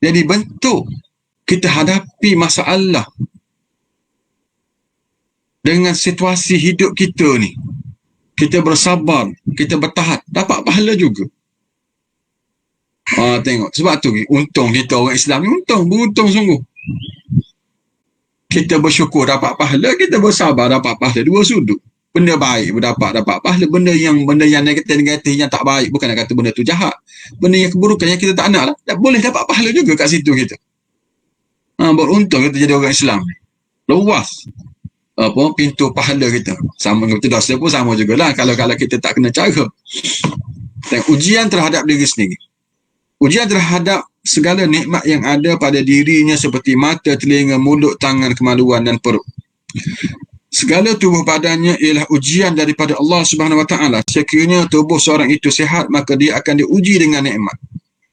Jadi bentuk kita hadapi masalah dengan situasi hidup kita ni, kita bersabar, kita bertahan, dapat pahala juga. Tengok, sebab tu untung kita orang Islam ni, beruntung sungguh. Kita bersyukur dapat pahala, kita bersabar dapat pahala, dua sudut. Benda baik dapat pahala, benda yang negatif yang tak baik, bukan nak kata benda tu jahat, benda yang keburukan yang kita tak nak lah, boleh dapat pahala juga kat situ kita. Beruntung kita jadi orang Islam. Luas pintu pahala kita. Sama kita dosa pun sama jugalah kalau kita tak kena cara. Dan ujian terhadap diri sendiri, ujian terhadap segala nikmat yang ada pada dirinya seperti mata, telinga, mulut, tangan, kemaluan dan perut. Segala tubuh badannya ialah ujian daripada Allah Subhanahu Wa Taala. Sekiranya tubuh seorang itu sihat, maka dia akan diuji dengan nikmat.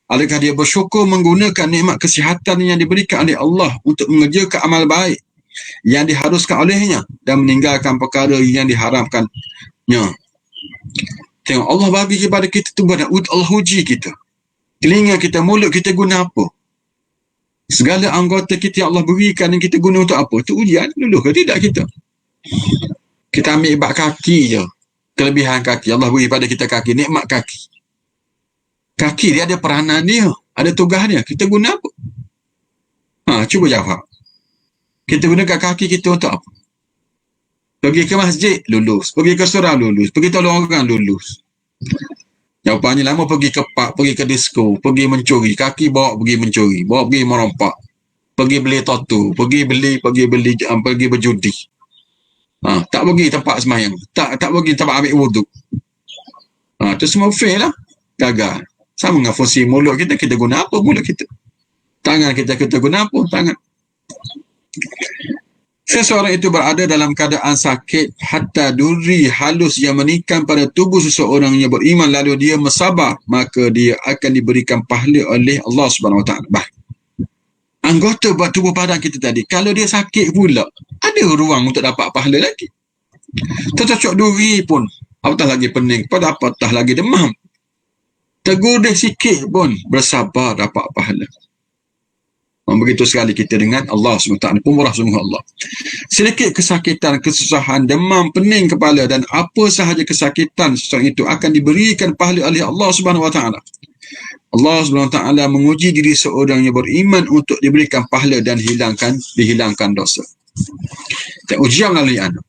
Adakah dia bersyukur menggunakan nikmat kesihatan yang diberikan oleh Allah untuk mengerjakan amal baik yang diharuskan olehnya dan meninggalkan perkara yang diharamkannya? Tengok, Allah bagi kepada kita tubuh badan, Allah uji kita. Telinga kita, mulut kita guna apa? Segala anggota kita yang Allah berikan yang kita guna untuk apa? Itu ujian dulu ke tidak kita? Kita ambil ibad kaki je, kelebihan kaki. Allah beri pada kita kaki, nikmat kaki. Kaki dia ada peranan dia, ada tugas dia. Kita guna apa? Cuba jawab. Kita gunakan kaki kita untuk apa? Pergi ke masjid, lulus. Pergi ke surau, lulus. Pergi tolong orang, lulus. Jawapannya lama, pergi ke park, pergi ke disco, pergi mencuri. Kaki bawa pergi mencuri, bawa pergi merompak, pergi beli tattoo, pergi berjudi. Tak pergi tempat semayang, tak pergi tempat ambil wuduk. Itu semua fail lah, gagal. Sama dengan fungsi mulut kita, kita guna apa mulut kita? Tangan kita guna apa? Tangan. Seseorang itu berada dalam keadaan sakit, hatta duri halus yang menikam pada tubuh seseorang yang beriman, lalu dia bersabar, maka dia akan diberikan pahala oleh Allah Subhanahu Wa Taala. Anggota buat tubuh badan kita tadi, kalau dia sakit pula, ada ruang untuk dapat pahala lagi. Tercocok duri pun, apatah lagi pening, apatah lagi demam, tergudih sikit pun, bersabar dapat pahala. Begitu sekali kita dengan Allah SWT, pemurah sungguh Allah. Sedikit kesakitan, kesusahan, demam, pening kepala dan apa sahaja kesakitan seseorang itu akan diberikan pahala oleh Allah SWT. Allah SWT menguji diri seorang yang beriman untuk diberikan pahala dan dihilangkan dosa. Dan ujian melalui anak.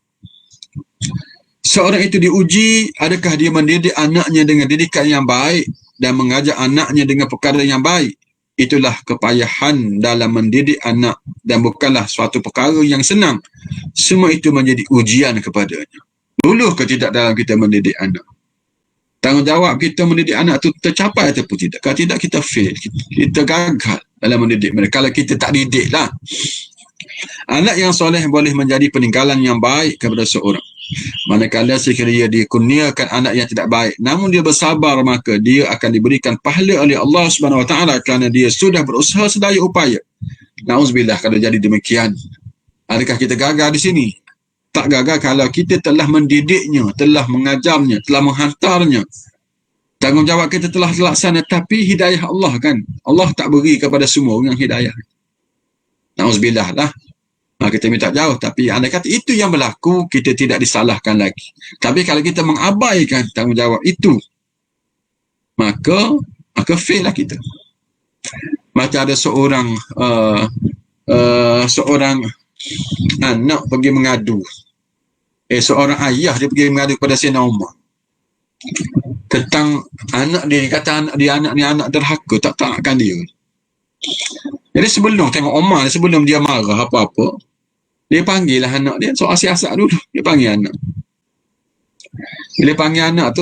Seorang itu diuji, adakah dia mendidik anaknya dengan didikan yang baik dan mengajar anaknya dengan perkara yang baik. Itulah kepayahan dalam mendidik anak dan bukanlah suatu perkara yang senang. Semua itu menjadi ujian kepadanya. Luluh ke tidak dalam kita mendidik anak? Tanggungjawab kita mendidik anak itu tercapai ataupun tidak? Kalau tidak, kita fail. Kita gagal dalam mendidik mereka. Kalau kita tak didik lah. Anak yang soleh boleh menjadi peninggalan yang baik kepada seorang. Manakala sekiranya dia kurniakan anak yang tidak baik, namun dia bersabar, maka dia akan diberikan pahala oleh Allah Subhanahu Wa Taala kerana dia sudah berusaha sedaya upaya. Nauzubillah kalau jadi demikian. Adakah kita gagal di sini? Tak gagal kalau kita telah mendidiknya, telah mengajarnya, telah menghantarnya. Tanggungjawab kita telah terlaksana, tapi hidayah Allah kan. Allah tak beri kepada semua orang hidayah. Nauzubillah lah. Kita minta jauh, tapi andai kata itu yang berlaku, kita tidak disalahkan lagi. Tapi kalau kita mengabaikan tanggungjawab itu, maka fail lah kita. Macam ada seorang anak pergi mengadu. Seorang ayah dia pergi mengadu kepada Sayyidina Umar tentang anak dia, kata anak ni anak derhaka, tak taatkan dia. Jadi sebelum tengok Umar, sebelum dia marah apa-apa, dia panggil lah anak dia, soal siasat dulu. Dia panggil anak. Bila panggil anak tu,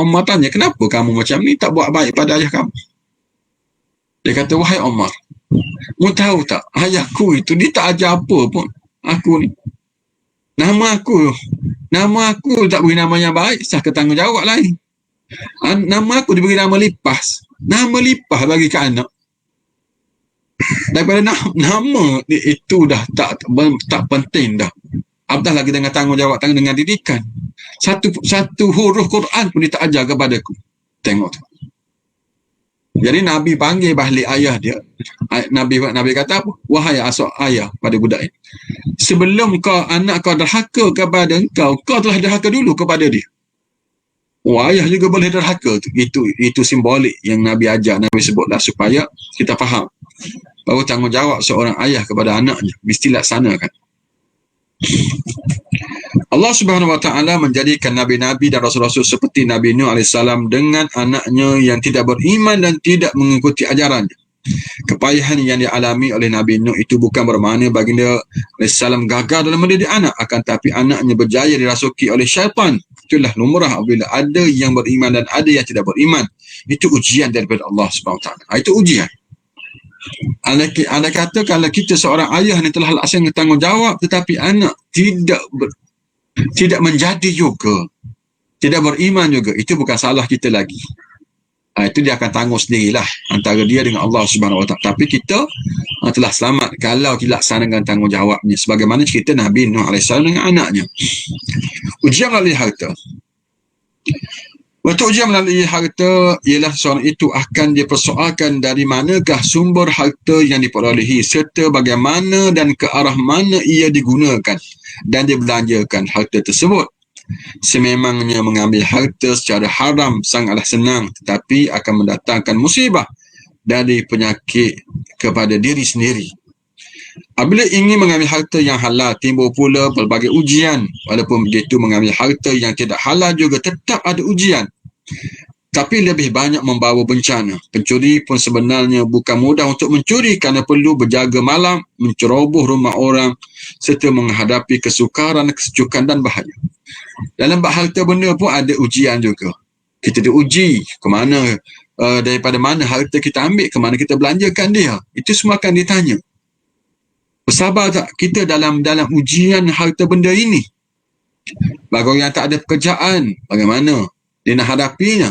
Umar tanya, kenapa kamu macam ni, tak buat baik pada ayah kamu? Dia kata, wahai Umar, mu tahu tak, ayahku itu, dia tak ajar apa pun aku ni. Nama aku tak beri nama yang baik, sah ke tanggungjawab lain. Nama aku diberi nama Lipas. Nama Lipas bagi ke anak. Daripada nama itu dah tak penting dah. Apatah lagi dengan tanggungjawab, dengan didikan. Satu huruf Quran pun dia tak ajar kepadaku. Tengok tu. Jadi Nabi panggil balik ayah dia. Nabi kata apa? Wahai ayah pada budak ini. Sebelum anak kau derhaka kepada engkau, kau telah derhaka dulu kepada dia. Ayah juga boleh derhaka. Itu simbolik yang Nabi ajar, Nabi sebutlah supaya kita faham bahawa tanggungjawab seorang ayah kepada anaknya mesti laksanakan. Allah Subhanahu Wa Taala menjadikan nabi-nabi dan rasul-rasul seperti Nabi Nuh AS dengan anaknya yang tidak beriman dan tidak mengikuti ajarannya. Kepayahan yang dialami oleh Nabi Nuh itu bukan bermakna baginda AS gagal dalam mendidik anak, akan tapi anaknya berjaya dirasuki oleh syaitan. Itulah lumrah apabila ada yang beriman dan ada yang tidak beriman. Itu ujian daripada Allah Subhanahu Wa Taala. Itu ujian. Anda kata kalau kita seorang ayah ni telah laksanakan tanggungjawab, tetapi anak tidak menjadi juga, tidak beriman juga, itu bukan salah kita lagi. Itu dia akan tanggung sendirilah antara dia dengan Allah Subhanahu Wa Taala. Tapi kita telah selamat kalau kita laksanakan tanggungjawabnya, sebagaimana cerita Nabi Nuh AS dengan anaknya. Ujian melalui harta. Untuk ujian melalui harta ialah seorang itu akan dipersoalkan dari manakah sumber harta yang diperolehi serta bagaimana dan ke arah mana ia digunakan dan dibelanjakan harta tersebut. Sememangnya mengambil harta secara haram sangatlah senang, tetapi akan mendatangkan musibah dari penyakit kepada diri sendiri. Apabila ingin mengambil harta yang halal, timbul pula pelbagai ujian. Walaupun begitu, mengambil harta yang tidak halal juga tetap ada ujian, tapi lebih banyak membawa bencana. Pencuri pun sebenarnya bukan mudah untuk mencuri kerana perlu berjaga malam, menceroboh rumah orang serta menghadapi kesukaran, kesejukan dan bahaya. Dalam bab harta benda pun ada ujian juga. Kita diuji ke mana, daripada mana harta kita ambil, ke mana kita belanjakan dia. Itu semua akan ditanya. Bersabar tak kita dalam ujian harta benda ini? Bagi orang yang tak ada pekerjaan, bagaimana dia nak hadapinya?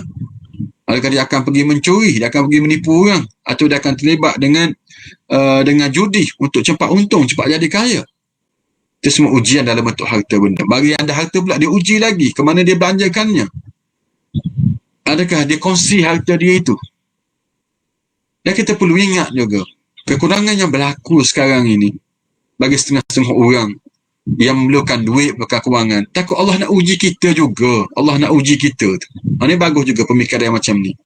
Adakah dia akan pergi mencuri, dia akan pergi menipu orang, atau dia akan terlibat dengan judi untuk cepat untung, cepat jadi kaya? Itu semua ujian dalam bentuk harta benda. Bagi yang ada harta pula, dia uji lagi ke mana dia belanjakannya. Adakah dia kongsi harta dia itu? Dan kita perlu ingat juga kekurangan yang berlaku sekarang ini bagi setengah-setengah orang yang memerlukan duit, memerlukan kewangan. Takut Allah nak uji kita juga. Allah nak uji kita. Ini bagus juga pemikiran yang macam ni.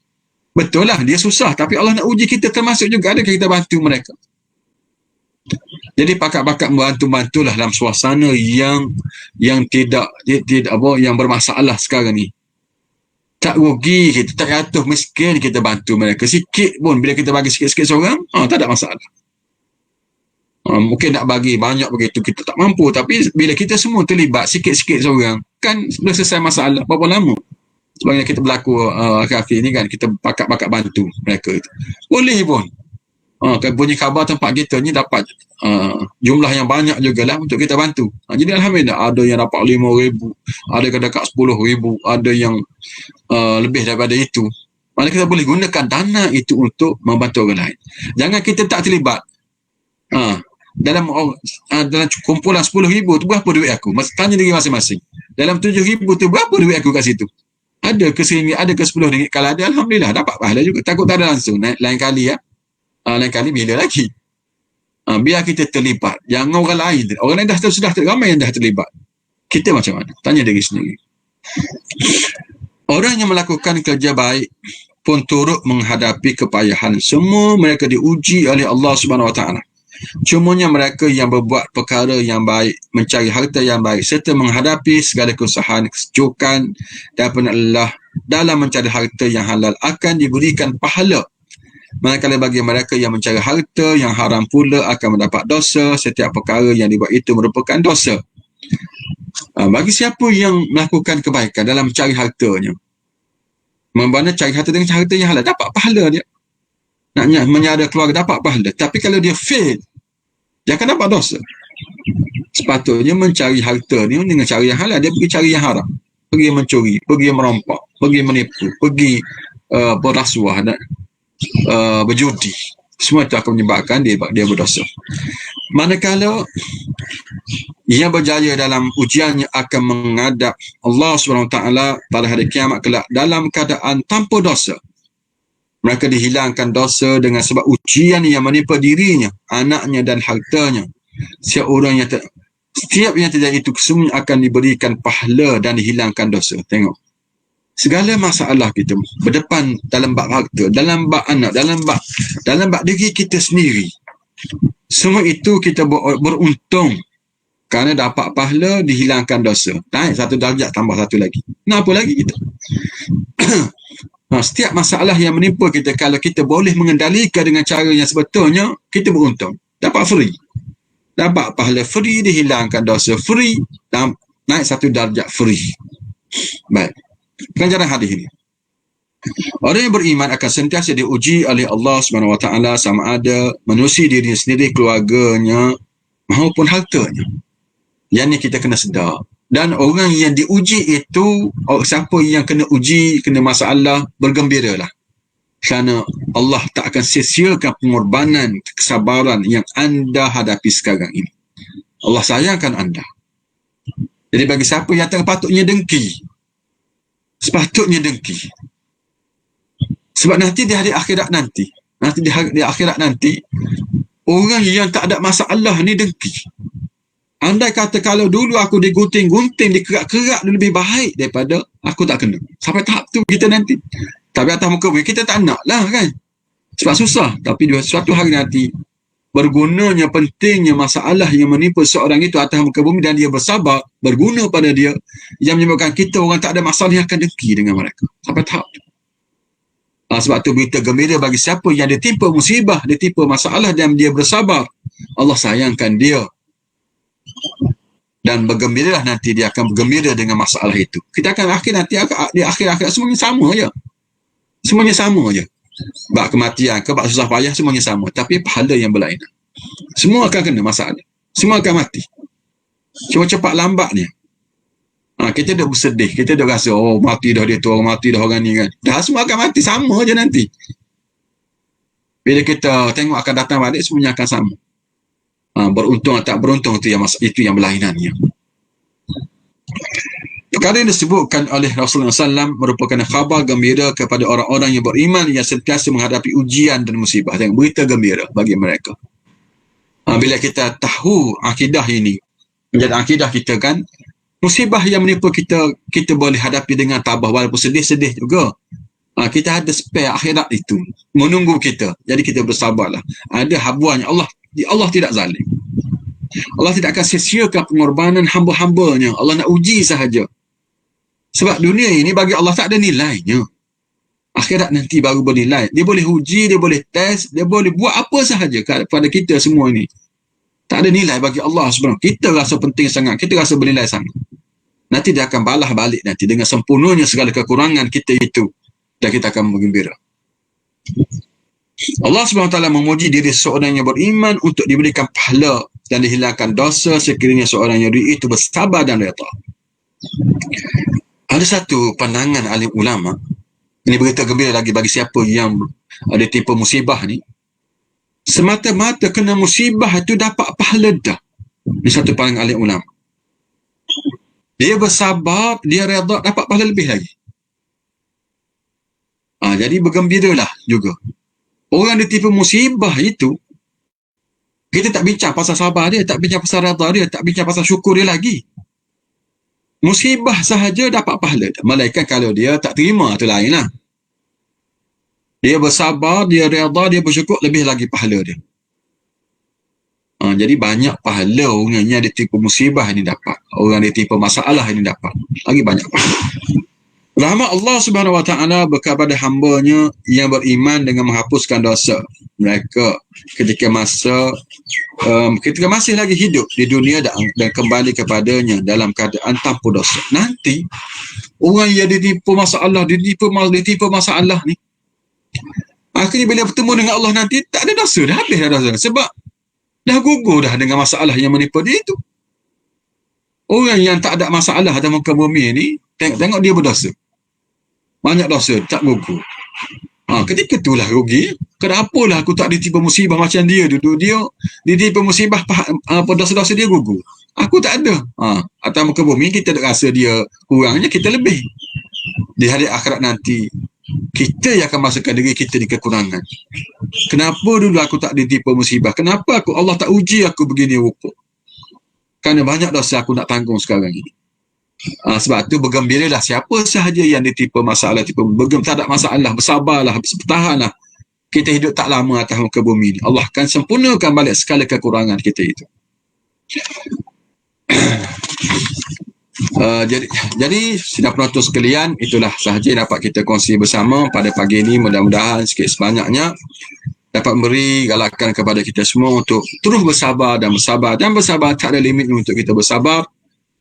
Betul lah, dia susah. Tapi Allah nak uji kita termasuk juga. Adakah kita bantu mereka? Jadi pakat-pakat membantu-bantulah dalam suasana yang tidak yang bermasalah sekarang ni. Tak rugi kita, tak jatuh miskin, kita bantu mereka. Sikit pun, bila kita bagi sikit-sikit seorang, tak ada masalah. Mungkin nak bagi banyak begitu kita tak mampu, tapi bila kita semua terlibat sikit-sikit seorang, kan sudah selesai masalah. Berapa lama sebagainya kita berlaku akhir-akhir ni kan, kita pakat-pakat bantu mereka itu. Boleh pun. Bunyi khabar tempat kita ni dapat jumlah yang banyak jugalah untuk kita bantu. Jadi alhamdulillah, ada yang dapat 5,000, ada yang dekat 10,000, ada yang lebih daripada itu. Malah kita boleh gunakan dana itu untuk membantu orang lain. Jangan kita tak terlibat. Dalam kumpulan 10,000 tu berapa duit aku? Tanya diri masing-masing. Dalam 7,000 tu berapa duit aku kat situ? Ada ke RM1, ada ke RM10? Kalau ada, alhamdulillah, dapat pahala juga. Takut tak ada langsung. Lain kali lain kali bila lagi. Biar kita terlibat. Jangan orang lain. Orang lain sudah ramai yang dah terlibat. Kita macam mana? Tanya diri sendiri. Orang yang melakukan kerja baik pun turut menghadapi kepayahan. Semua mereka diuji oleh Allah SWT. Cumanya mereka yang berbuat perkara yang baik, mencari harta yang baik, serta menghadapi segala kesusahan, kesejukan daripada Allah dalam mencari harta yang halal akan diberikan pahala. Manakala bagi mereka yang mencari harta yang haram pula akan mendapat dosa. Setiap perkara yang dibuat itu merupakan dosa. Bagi siapa yang melakukan kebaikan dalam mencari hartanya, mana cari harta dengan harta yang halal, dapat pahala dia. Nak menyara keluarga, dapat pahala. Tapi kalau dia fail, dia akan dapat dosa. Sepatutnya mencari harta ni dengan cara yang halal. Dia pergi cari yang haram, pergi mencuri, pergi merompak, pergi menipu, pergi berrasuah dan berjudi. Semua itu akan menyebabkan dia berdosa. Manakala ia berjaya dalam ujiannya akan menghadap Allah SWT pada hari kiamat kelak dalam keadaan tanpa dosa. Mereka dihilangkan dosa dengan sebab ujian yang menimpa dirinya, anaknya dan hartanya. Setiap yang terjadi itu semua akan diberikan pahala dan dihilangkan dosa. Tengok. Segala masalah kita berdepan dalam bab harta, dalam bab anak, dalam bab diri kita sendiri. Semua itu kita beruntung kerana dapat pahala, dihilangkan dosa. Naik satu darjat, tambah satu lagi. Kenapa lagi kita? Setiap masalah yang menimpa kita, kalau kita boleh mengendalikan dengan cara yang sebetulnya, kita beruntung. Dapat free. Dapat pahala free, dihilangkan dosa free, dan naik satu darjat free. Baik. Pengajaran hadis ini. Orang yang beriman akan sentiasa diuji oleh Allah SWT sama ada manusia dirinya sendiri, keluarganya, maupun hartanya. Yang ni kita kena sedar. Dan orang yang diuji itu, siapa yang kena uji, kena masalah, bergembiralah. Kerana Allah tak akan sia-siakan pengorbanan, kesabaran yang anda hadapi sekarang ini. Allah sayangkan anda. Jadi bagi siapa yang tak patutnya dengki, sepatutnya dengki. Sebab nanti di hari akhirat nanti, di akhirat nanti, orang yang tak ada masalah ni dengki. Andai kata kalau dulu aku digunting-gunting, dikerak-kerak lebih baik daripada aku tak kena. Sampai tahap tu kita nanti. Tapi atas muka bumi kita tak nak lah kan. Sebab susah. Tapi suatu hari nanti, bergunanya, pentingnya masalah yang menimpa seorang itu atas muka bumi dan dia bersabar, berguna pada dia, yang menyebabkan kita orang tak ada masalah yang akan dengki dengan mereka. Sampai tahap tu. Sebab tu berita gembira bagi siapa yang ditimpa musibah, ditimpa masalah dan dia bersabar. Allah sayangkan dia. Dan bergembiralah nanti dia akan bergembira dengan masalah itu. Kita akan nanti di akhir-akhir semuanya sama je. Semuanya sama je. Bak kematian ke bak susah payah semuanya sama. Tapi pahala yang berlainan. Semua akan kena masalah. Semua akan mati. Cuma cepat lambatnya. Kita dah bersedih. Kita dah rasa, mati dah dia tu, mati dah orang ni kan. Dah semua akan mati. Sama je nanti. Bila kita tengok akan datang balik, semuanya akan sama. Beruntung atau tak beruntung itu yang berlainannya. Perkara yang disebutkan oleh Rasulullah SAW merupakan khabar gembira kepada orang-orang yang beriman yang sentiasa menghadapi ujian dan musibah. Tengok, berita gembira bagi mereka. Bila kita tahu akidah ini menjadi akidah kita kan, musibah yang menimpa kita, kita boleh hadapi dengan tabah walaupun sedih-sedih juga. Kita ada spare akhirat itu menunggu kita. Jadi kita bersabarlah. Ada habuannya Allah tidak zalim. Allah tidak akan sia-siakan pengorbanan hamba-hambanya. Allah nak uji sahaja. Sebab dunia ini bagi Allah tak ada nilainya. Akhirat nanti baru bernilai. Dia boleh uji, dia boleh test, dia boleh buat apa sahaja kepada kita semua ini. Tak ada nilai bagi Allah sebenarnya. Kita rasa penting sangat, kita rasa bernilai sangat. Nanti dia akan balas balik nanti dengan sempurnanya segala kekurangan kita itu. Dan kita akan bergembira. Allah SWT memuji diri seorang yang beriman untuk diberikan pahala dan dihilangkan dosa sekiranya seorang yang itu bersabar dan redha. Ada satu pandangan alim ulama, ini berita gembira lagi bagi siapa yang ada tipu musibah ni, semata-mata kena musibah itu dapat pahala dah. Ini satu pandangan alim ulama. Dia bersabar, dia redha, dapat pahala lebih lagi. Jadi bergembiralah juga. Orang ditipu musibah itu, kita tak bincang pasal sabar dia, tak bincang pasal redha dia, tak bincang pasal syukur dia lagi. Musibah sahaja dapat pahala. Malaikat kalau dia tak terima, tu lain lah. Dia bersabar, dia redha, dia bersyukur, lebih lagi pahala dia. Jadi banyak pahala orang yang ditipu musibah ini dapat. Orang ditipu masalah ini dapat. Lagi banyak pahala. Rahmat Allah Subhanahu Wa Taala kepada hamba-Nya yang beriman dengan menghapuskan dosa mereka ketika masih lagi hidup di dunia dan kembali kepadanya dalam keadaan tanpa dosa. Nanti orang yang ditipu masalah ni, akhirnya bila bertemu dengan Allah nanti tak ada dosa, dah habis dah dosa, sebab dah gugur dah dengan masalah yang menipu dia itu. Orang yang tak ada masalah dalam muka bumi ni, tengok dia berdosa, banyak dosa, tak gugur. Ketika itulah rugi. Kenapalah aku tak ditipu musibah macam dia dulu. Dia ditipu musibah, dosa-dosa dia gugur. Aku tak ada. Atas muka bumi kita tak rasa dia kurangnya, kita lebih. Di hari akhirat nanti, kita yang akan masukkan diri kita di kekurangan. Kenapa dulu aku tak ditipu musibah? Kenapa Allah tak uji aku begini rupa? Kerana banyak dosa aku nak tanggung sekarang ini. Sebab tu bergembiralah siapa sahaja yang ditipu masalah, tak ada masalah, bersabarlah, bertahanlah. Kita hidup tak lama atas muka bumi ni. Allah akan sempurnakan balik segala kekurangan kita itu. Jadi sidang penonton sekalian, itulah sahaja yang dapat kita kongsi bersama pada pagi ini. Mudah-mudahan sikit sebanyaknya dapat memberi galakan kepada kita semua untuk terus bersabar dan bersabar, tak ada limit untuk kita bersabar.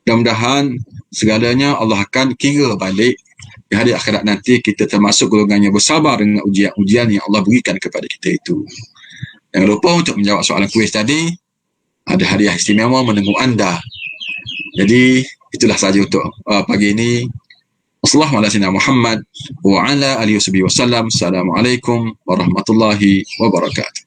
Mudah-mudahan segalanya Allah akan kira balik di hari akhirat nanti, kita termasuk golongan yang bersabar dengan ujian-ujian yang Allah berikan kepada kita itu. Jangan lupa untuk menjawab soalan kuis tadi, ada hadiah istimewa menunggu anda. Jadi itulah sahaja untuk pagi ini. Wassalamualaikum warahmatullahi wabarakatuh.